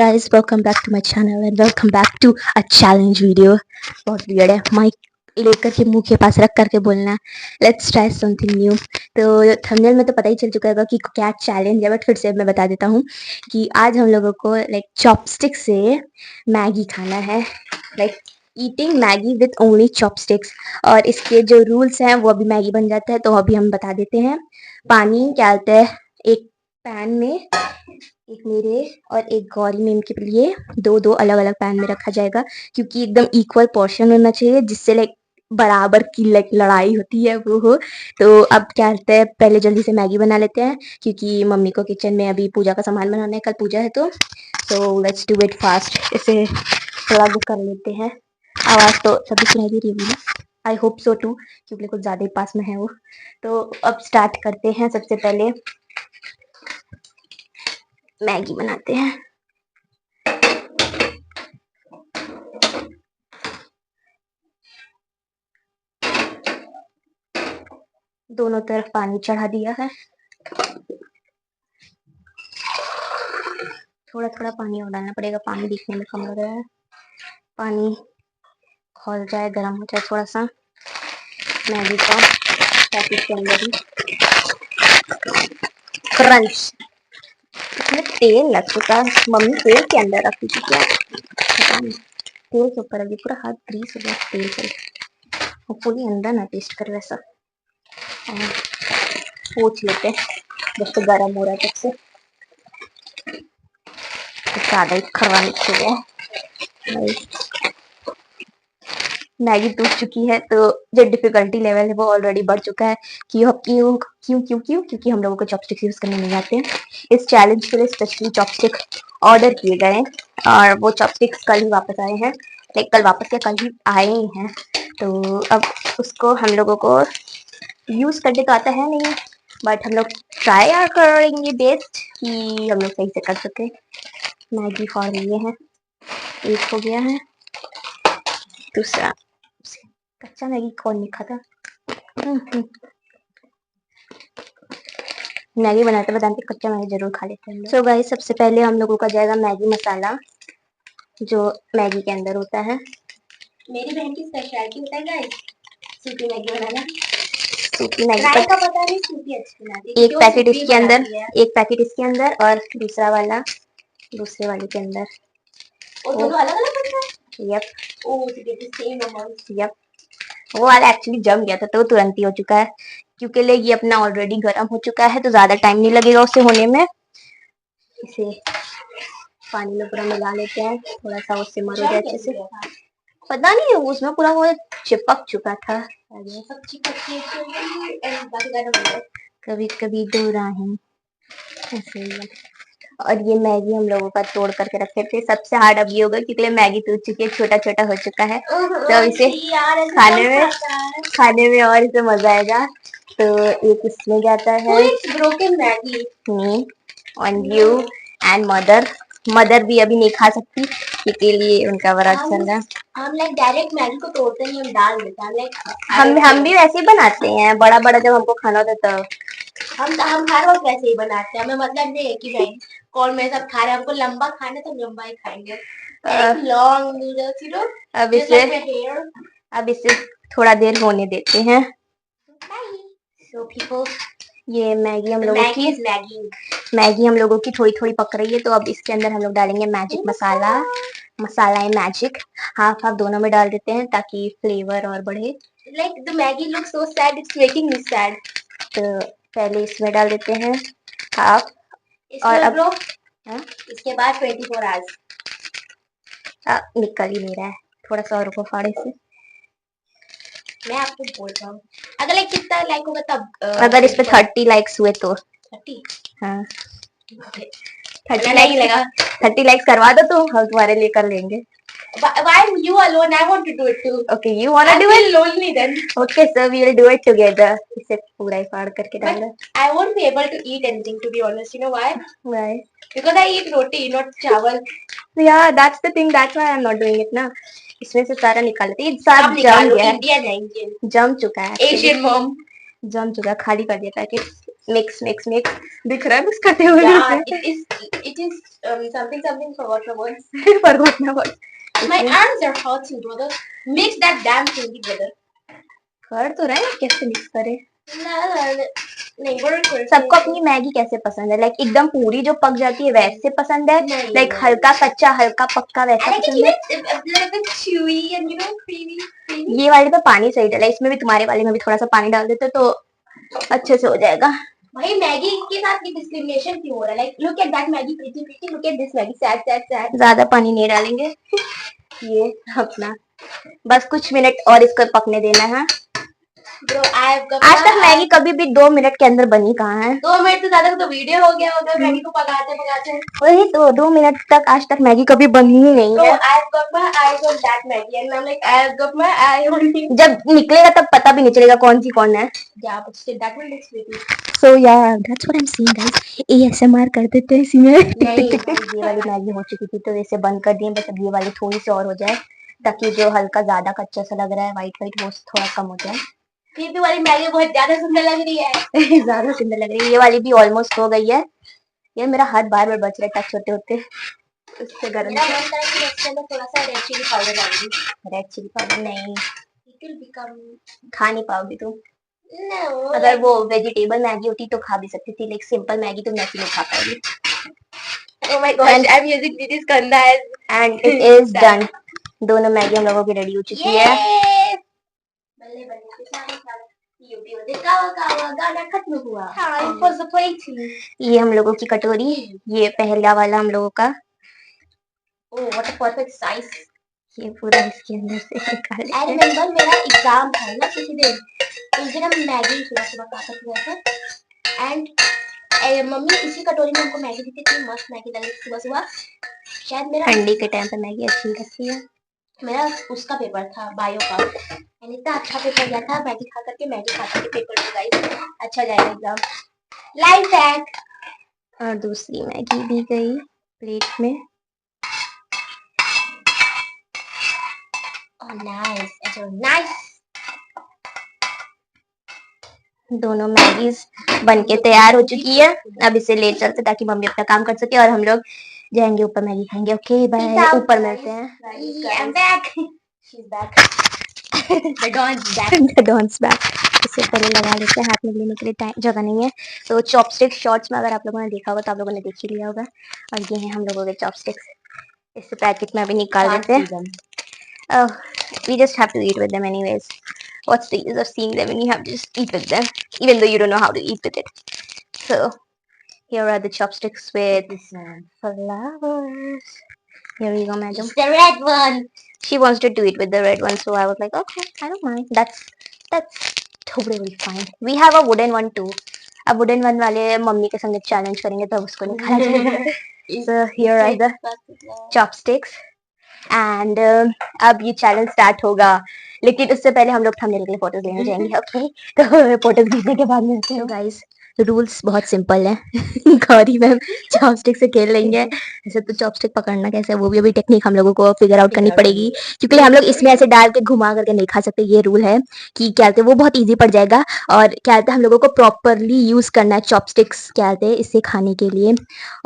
guys, welcome back to my channel and welcome back to a challenge video. बहुत weird है mic लेकर के मुंह के पास रख करके बोलना. Let's try something new. तो थंबनेल में तो पता ही चल चुका होगा कि क्या चैलेंज है, बट फिर से मैं बता देता हूँ कि आज हम लोगों को लाइक चॉपस्टिक से मैगी खाना है. Like eating Maggi with only chopsticks. और इसके जो रूल्स हैं वो अभी मैगी बन जाता है तो अभी हम बता देते हैं. पानी डालते हैं एक पैन में, एक मेरे और एक गौरी मैम के लिए दो अलग अलग पैन में रखा जाएगा क्योंकि एकदम इक्वल पोर्शन होना चाहिए जिससे लाइक बराबर की लाइक लड़ाई होती है वो हो. तो अब क्या करते हैं, पहले जल्दी से मैगी बना लेते हैं क्योंकि मम्मी को किचन में अभी पूजा का सामान बनाना है, कल पूजा है. तो लेट्स डू इट फास्ट. इसे थोड़ा वो कर लेते हैं. आवाज़ तो सभी सुनाई दे रही होगी, आई होप सो टू, क्योंकि कुछ ज़्यादा ही पास में है वो. तो अब स्टार्ट करते हैं. सबसे पहले मैगी बनाते हैं. दोनों तरफ पानी चढ़ा दिया है. थोड़ा थोड़ा पानी और डालना पड़ेगा, पानी दिखने में कम लग रहा है. पानी खौल जाए, गर्म हो जाए थोड़ा सा मैगी का, ताकि इसके अंदर ही क्रंच. इसमें तेल लग चुका है, मम्मी तेल के अंदर रख चुकी है. तेल के ऊपर अभी पूरा हाथ ग्रीस हो गया तेल से. होपफुली अंदर ना टेस्ट करे वैसा. पोंछ लेते हैं जब तक गर्म हो रहा है तब से. ज़्यादा ही खरवा हो गया. मैगी टूट चुकी है तो जो डिफिकल्टी लेवल है वो ऑलरेडी बढ़ चुका है. क्यों क्यों क्यों क्यों क्यों क्योंकि हम लोगों को चॉपस्टिक्स यूज़ करने नहीं आते हैं. इस चैलेंज के लिए स्पेशली चॉपस्टिक ऑर्डर किए गए हैं और वो चॉपस्टिक्स कल ही वापस आए हैं. लाइक कल वापस क्या, कल ही आए ही हैं. तो अब उसको हम लोगों को यूज़ करने तो आता है नहीं, बट हम लोग ट्राई करेंगे बेस्ट कि हम लोग सही से कर सके. मैगी खा लिए हैं, एक हो गया है. दूसरा, कच्चा मैगी कौन नहीं खाता. मैगी बनाते बताते कच्चा मैगी जरूर खा लेते हैं. सो गाइस, सबसे पहले हम लोगों का जाएगा मैगी मसाला जो मैगी के अंदर होता है. मेरी बहन की स्पेशलिटी होता है गाइस सूपी मैगी बनाना. सूपी मैगी का पता नहीं, सूपी अच्छी बनाती है. एक पैकेट इसके अंदर, एक पैकेट इसके अंदर और दूसरा वाला दूसरे वाले के अंदर. और दोनों अलग-अलग बनता है. यप. ओह, तो get the same amount. Yup. वो वाला एक्चुअली जम गया था तो तुरंत ही हो चुका है क्योंकि ये अपना ऑलरेडी गर्म हो चुका है तो ज़्यादा टाइम नहीं लगेगा उसे होने में. इसे पानी में पूरा मिला लेते हैं, थोड़ा सा उससे मर हो जाए अच्छे से. पता नहीं उसमें पूरा वो चिपक चुका था. सब कभी कभी दो राहें ऐसे ही. और ये मैगी हम लोगों का तोड़ करके रखे थे. सबसे हार्ड अब ये होगा क्योंकि मैगी टूट चुकी है, छोटा छोटा हो चुका है तो इसे खाने में और इसे मजा आएगा. तो एक इसमें जाता है broken Maggi. And you and mother भी अभी नहीं खा सकती क्योंकि लिए उनका व्रत चल रहा है. हम लाइक डायरेक्ट मैगी को तोड़ते हैं, हम डाल देते हैं. लाइक हम भी वैसे ही बनाते हैं, बड़ा बड़ा जब हमको खाना होता है तब हम हर वक्त वैसे ही बनाते हैं. हमें मतलब नहीं है कि भाई कौन मेरे साथ खा रहे हैं, हमको लंबा खाना तो लंबा ही खाएंगे. Long noodles you know. अब इसे थोड़ा देर होने देते हैं. So people, ये मैगी हम लोगों की थोड़ी थोड़ी पक रही है. तो अब इसके अंदर हम लोग डालेंगे मैजिक मसाला. मसाला है मैजिक, हाफ हाफ दोनों में डाल देते हैं ताकि फ्लेवर और बढ़े. Like the Maggi looks so sad, it's making me sad. तो पहले इसमें डाल देते हैं हाफ. और अब इसके बाद 24 आवर्स निकल ही नहीं रहा है. थोड़ा सा और रुको फाड़े से. मैं आपको बोल रहा हूँ अगर लाइक कितना लाइक होगा तब अगर इस पे 30 लाइक्स हुए तो 30. हाँ 30 लाइक लगा. 30 लाइक्स करवा दो तो हम तुम्हारे लिए कर लेंगे. Why you alone? I want to do it too. Okay, you wanna do it? Lonely then. Okay, so we will do it together. इसे पूरा ही फाड़ करके डालना. I won't be able to eat anything to be honest. You know why? Why? Because I eat roti, not चावल. Yeah, that's the thing. That's why I'm not doing it ना. इसमें से सारा निकालते हैं. सब जम गया है. इंडियन है, इंडियन जम चुका है. एशियन मॉम जम चुका है, खाली कर दिया पैकेट. मिक्स मिक्स मिक्स दिख रहा है मिक्स करते हुए। It is something forgot my words. forgot my words. My arms are hurting, brother. Mix that damn thing together. कर तो रहे हैं, कैसे मिक्स करें? नहीं सबको अपनी मैगी कैसे पसंद है? लाइक एकदम पूरी जो पक जाती है वैसे पसंद है, लाइक हल्का कच्चा हल्का पक्का वैसा पसंद है? chewy and creamy. ये वाले पे पानी सही डाला, इसमें भी तुम्हारे वाले में भी थोड़ा सा पानी डाल देते तो अच्छे से हो जाएगा। भाई मैगी के साथ ये डिस्क्रिमिनेशन क्यों हो रहा है? Like look at that Maggi pretty pretty, look at this Maggi sad sad sad. ज्यादा पानी नहीं डालेंगे। ये अपना बस कुछ मिनट और इसको पकने देना है। Bro, आज तक मैगी कभी भी 2 मिनट के अंदर बनी कहाँ है? 2 मिनट से ज्यादा तो वीडियो हो गया होगा मैगी को पकाते पकाते। वही तो 2 मिनट तक आज तक मैगी कभी बनी ही नहीं है। I've got my eyes on that Maggie and I'm like I've got my eye on it. जब निकलेगा तब पता भी नहीं चलेगा कौन सी कौन है। Yeah, but still that will look pretty. So yeah, that's what I'm saying guys. ASMR कर देते हैं इसी में। ये वाली मैगी हो चुकी थी तो इसे बंद कर दिए, बस अब ये वाली थोड़ी सी और हो जाए ताकि जो हल्का ज्यादा कच्चा सा लग रहा है व्हाइट व्हाइट वो थोड़ा कम हो जाए। फिर भी वाली मैगी बहुत ज्यादा सुंदर लग रही है। ज्यादा सुंदर लग रही है। ये वाली भी ऑलमोस्ट हो गई है। ये मेरा हाथ बार बार बच रहा है टच होते होते। उससे गरम मेरा मन कर रहा है कि मैं थोड़ा सा रेड चिली पाउडर डाल दूं। रेड चिली पाउडर नहीं, इट विल बिकम खा नहीं पाओगी तुम। No, अगर वो वेजिटेबल मैगी होती तो खा भी सकती थी, लेकिन सिंपल मैगी तुम ऐसी नहीं खा पाओगी। Oh my gosh, I'm using Didi Skanda and it is done. दोनों मैगी हम लोगों की रेडी हो चुकी है। बल्ले बल्ले गाना खत्म हुआ। Time for the plating. ये हम लोगों की कटोरी, ये पहला वाला हम लोगों का। Oh, what a perfect size. ये पूरा इसके अंदर से निकाल। I remember मेरा एग्जाम था ना किसी दिन, उस दिन हम मैगी सुबह सुबह खा हुआ था एंड मम्मी इसी कटोरी में हमको मैगी दी थी, मस्त मैगी लगी सुबह सुबह। शायद मेरा ठंडी के टाइम पे मैगी अच्छी लगती है। मेरा उसका पेपर था बायो का एंड इतना अच्छा पेपर गया था, मैगी खा करके पेपर में गाइस अच्छा जाएगा एग्जाम। Life hack. और दूसरी मैगी भी गई प्लेट में। नाइस, अच्छा नाइस। दोनों मैगीज बनके तैयार हो चुकी है। अब इसे ले चलते ताकि मम्मी अपना काम कर सके और हम लोग जाएंगे ऊपर मैगी खाएंगे। ओके बाय, ऊपर मिलते हैं। I'm back. She's back. The Don's back. The Don's back. इसे पहले लगा लेते हैं, हाथ में लेने के लिए टाइम जगह नहीं है तो चॉपस्टिक शॉर्ट्स में अगर आप लोगों ने देखा होगा तो आप लोगों ने देख ही लिया होगा। और ये हैं हम लोगों के चॉपस्टिक्स, इसे पैकेट में अभी निकाल देते हैं। We just have to eat with them anyways. What's the use of seeing them when you have to just eat with them, even though you don't know how to eat with it? So here are the chopsticks with flowers. Here you go, madam. It's the red one. She wants to do it with the red one, so I was like, okay, I don't mind. That's totally fine. We have a wooden one too. अब wooden one वाले mummy के संग challenge करेंगे तब उसको नहीं खाना चाहिए। So here are the chopsticks. And अब ये चैलेंज स्टार्ट होगा, लेकिन उससे पहले हम लोग थंबनेल के लिए फोटोज लेने जाएंगे। ओके तो फोटोज खींचने के बाद मिलते हैं गाइस। रूल्स बहुत सिंपल है। गौरी मैम चॉपस्टिक से खेल रही है। ऐसे तो चॉपस्टिक पकड़ना कैसे है वो भी अभी टेक्निक हम लोगों को फिगर आउट करनी पड़ेगी, क्योंकि हम लोग इसमें ऐसे डाल के घुमा करके नहीं खा सकते। ये रूल है कि क्या कहते हैं वो बहुत इजी पड़ जाएगा। और क्या कहते हैं हम लोगों को प्रॉपरली यूज करना है चॉपस्टिक्स क्या कहते हैं इसे खाने के लिए।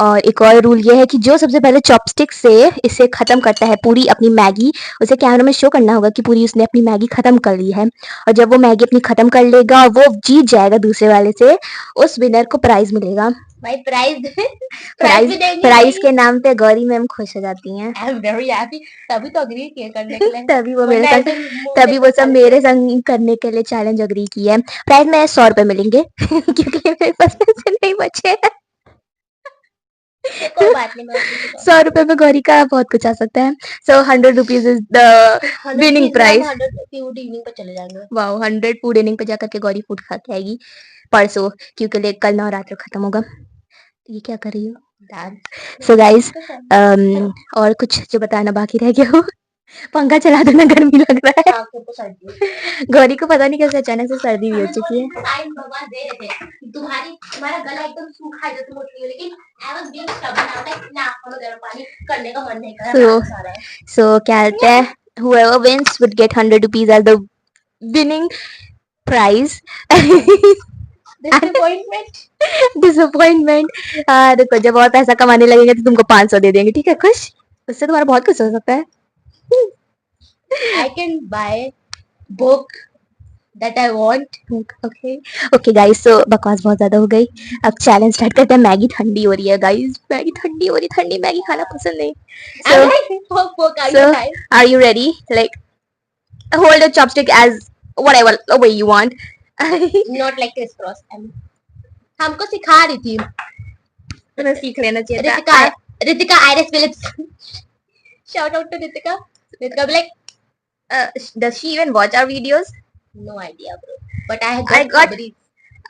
और एक और रूल ये है कि जो सबसे पहले चॉपस्टिक से इसे खत्म करता है पूरी अपनी मैगी, उसे कैमरा में शो करना होगा कि पूरी उसने अपनी मैगी खत्म कर ली है। और जब वो मैगी अपनी खत्म कर लेगा वो जीत जाएगा दूसरे वाले से, उस विनर को प्राइज मिलेगा। भाई प्राइज प्राइज के नाम पे गौरी मैम खुश हो जाती हैं। I am very happy. तभी तो अग्री किए करने के लिए। तभी वो सब मेरे संग करने के लिए चैलेंज अग्री की है। प्राइज में 100 रुपए मिलेंगे क्योंकि मेरे पास पैसे नहीं बचे। कोई बात नहीं, 100 रुपए में गौरी का बहुत कुछ आ सकता है। So 100 rupees is the winning prize. 100 food evening पे चले जाएंगे। वाओ 100 फूड इवनिंग पे जाकर के गौरी फूड खा के आएगी परसों, क्योंकि कल नवरात्र खत्म होगा। ये क्या कर रही हो? सो गाइस और कुछ जो बताना बाकी रह गया हो? पंखा चला देना, गर्मी लग रहा है। गौरी को पता नहीं कैसे अचानक से सर्दी भी हो चुकी है। तुम्हारा गला एकदम सूखा है जो तुम उठ रही हो, लेकिन आई वाज बीइंग स्टबर्न ना हमें गर्म पानी करने का मन नहीं कर रहा। सो क्या कहते हैं whoever wins would get 100 rupees as the winning prize. Disappointment. Disappointment. देखो जब और पैसा कमाने लगेंगे तो तुमको 500 दे देंगे, ठीक है? खुश? उससे तुम्हारा बहुत कुछ हो सकता है। I can buy book that I want. Okay okay guys, so बकवास बहुत ज्यादा हो गई। अब चैलेंज स्टार्ट करते हैं। मैगी ठंडी हो रही है गाइस, मैगी ठंडी हो रही, ठंडी मैगी खाना पसंद नहीं। I'm so like, book, are you so guys? are you ready? Like hold the chopstick as whatever the way you want. Not like crisscross. हमको सिखा रही थी तुम्हें सीख लेना चाहिए था। Ritika. Ritika Iris Phillips. Shout out to Ritika. Ritika be like, Does she even watch our videos? no idea, bro. But I I got got खबरी.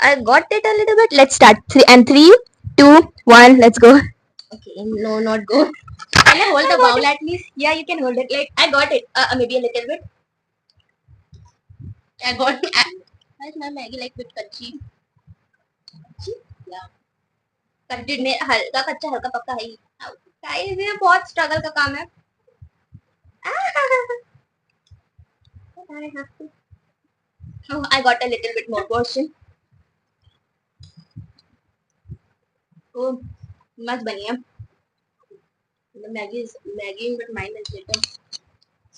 I got it a little bit. Let's start. 3, 2, 1, let's go. Okay, no, not go. Can I hold the bowl at least? Yeah, you can hold it. Like I got it. Maybe a little bit. I got it. Why is my Maggie like bit कच्ची? Yeah. Content में हल्का कच्चा हल्का पक्का है ही। Guys ये बहुत struggle का काम है। I have to. Oh, I got a little bit more portion. ओ मस्त बनी है। The Maggie is Maggie, but mine is little.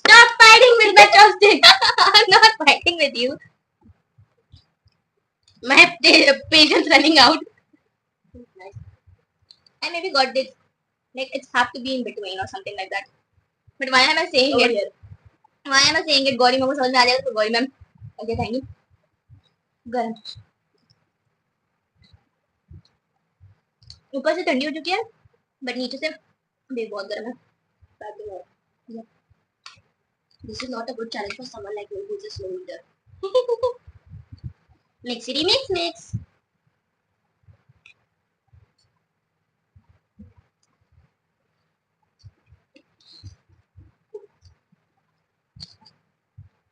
Stop fighting with my chopstick. I'm not fighting with you. My patience running out. I maybe got this. Like it's have to be in between or something like that. But why am I saying Over it? here. Why am I saying it? Gauri ma'am को समझ में आ जाएगा तो Gauri ma'am. Okay, thank you. गरम। ऊपर से ठंडी हो चुकी है, बट नीचे से भी बहुत गर्म है। This is not a good challenge for someone like me who's a slow eater. Mixity mix mix.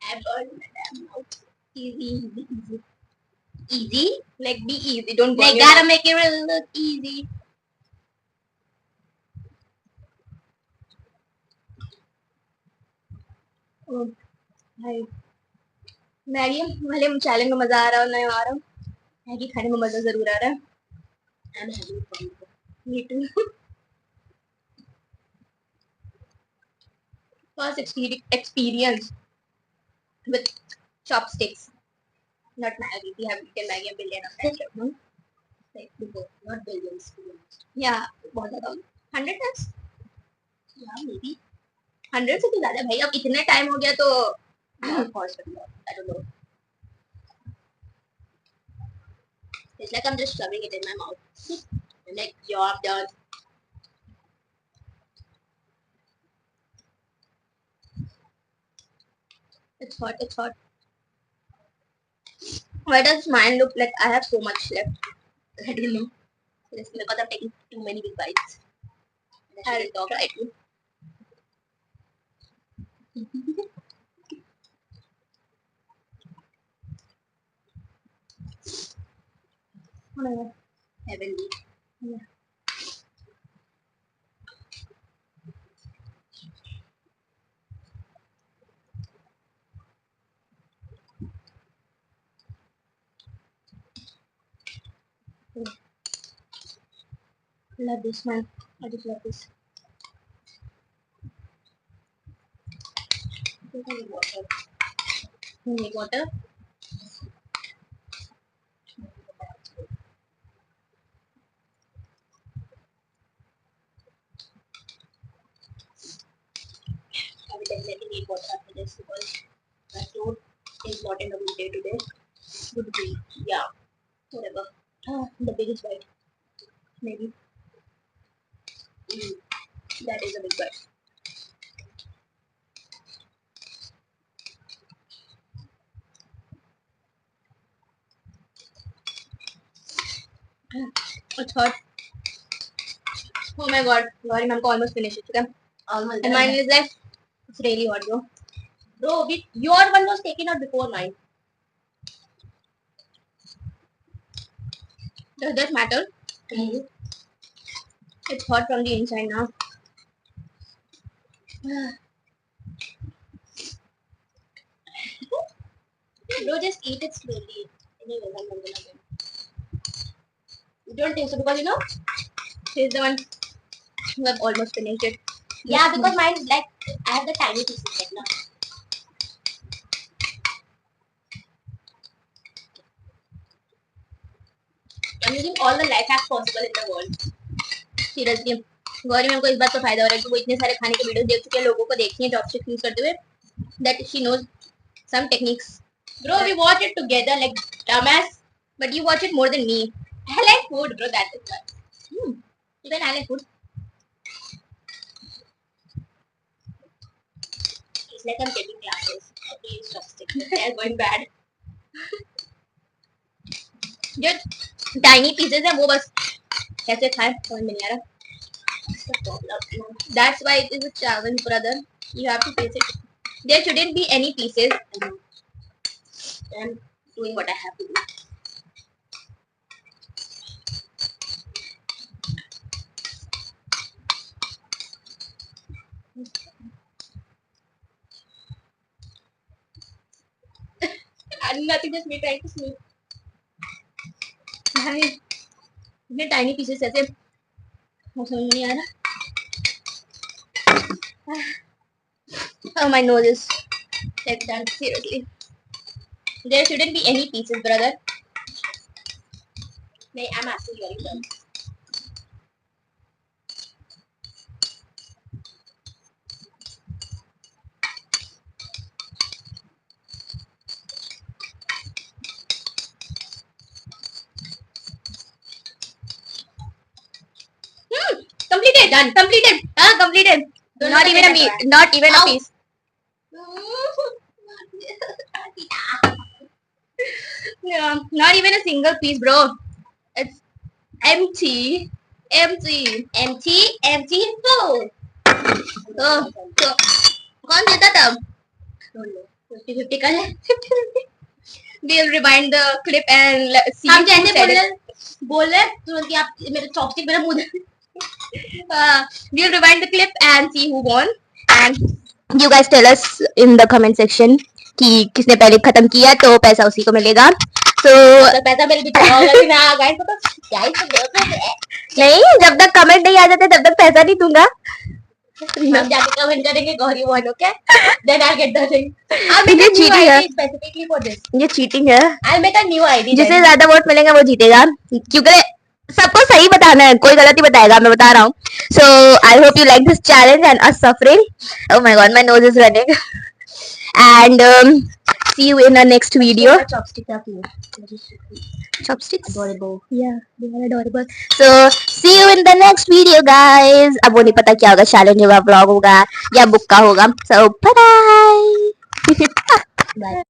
I burned my damn mouth. Easy, easy, easy. Easy? Like be easy. Don't burn They your gotta mouth. make it look easy. Oh, भाई Maggi भले challenge में मजा आ रहा हो नहीं आ रहा, Maggi खाने में मजा जरूर आ रहा है। I'm having fun. Me too. First experience with chopsticks, not Maggie. We have eaten Maggie a billion of times. No? Like before, not billions. Yeah, बहुत ज़्यादा 100 times, Yeah, maybe. 100 से भी ज़्यादा भाई। अब इतने टाइम हो गया तो Yeah, of course, but not. I don't know. It's like I'm just shoving it in my mouth. I'm like, job done. it's hot, it's hot. Why does mine look like I have so much left? I don't know. It's because I'm taking too many big bites. And I I'll shouldn't talk try like to. heavenly. Yeah. Love this man. I just love this. I need water. You need water? I will definitely need water after this because my throat is not in a good day today. Good day. Yeah, whatever. The biggest bite. Maybe. Mm, that is a big bite. It's hot. Oh my god. Gauri ma'am ko almost finished it. Okay? Almost And done. mine is like, it's really hot bro. Bro, your one was taken out before mine. Does that matter? Mm-hmm. It's hot from the inside now. Bro, just eat it slowly. Anyways, I'm not gonna win. You don't think so because you know He's the one who have almost finished it. yeah because mine like I have the tiny pieces like now. I'm using all the life hacks possible in the world. Seriously. Gauri ma'am को इस बात का फायदा हो रहा है कि वो इतने सारे खाने के वीडियोस देख चुके हैं, लोगों को देखी है चॉपस्टिक यूज करते हुए, that she knows some techniques. Bro, we watch it together like dumbass, but you watch it more than me. I like food, bro. That is why. Even I like food. It's like I'm taking classes. Okay, chopstick. They are going bad. जो tiny pieces है वो बस कैसे खाएं समझ में नहीं आ रहा. That's the problem. That's why it is a challenge, brother. You have to face it. There shouldn't be any pieces. I'm doing what I have to do. And nothing, just me trying to sneak. इतने tiny pieces ऐसे वो समझ में नहीं आ रहा. Oh, my nose is like done. Seriously. There shouldn't be any pieces, brother. No, I'm actually very done. Completed. Done. Completed. Completed. Don't Not look even at a that piece. part. Not even a Ow. piece. Yeah, not even a single piece, bro. It's empty. Empty. Empty, empty food. So, कौन जीता तब? Don't know. 50-50 कर ले. 50-50. We'll rewind the clip and see हम who जैसे said it. बोल रहे तुरंत ही आप मेरे चॉपस्टिक मेरे मुंह We'll rewind the clip and see who won. And you guys tell us in the comment section कि किसने पहले खत्म किया तो पैसा उसी को मिलेगा. So तो पैसा मेरे पीछे होगा कि ना गाइस तो गाइस तो देखो नहीं, जब तक कमेंट नहीं आ जाते तब तक पैसा नहीं दूंगा. हम जाके कमेंट करेंगे Gauri one okay then I get the thing अब ये cheating है. स्पेसिफिकली फॉर दिस ये चीटिंग है. I make a new ID जिसे ज्यादा वोट मिलेंगे वो जीतेगा, क्योंकि सबको सही बताना है, कोई गलती बताएगा, मैं बता रहा हूँ. So I hope you like this challenge and us suffering. Oh my God, my nose is running. And see you in the next video. Chopstick आप ये Chopsticks? adorable Yeah, they are adorable. So see you in the next video, guys. अब वो नहीं पता क्या होगा, challenge होगा, vlog होगा या book का होगा. So bye bye. बाय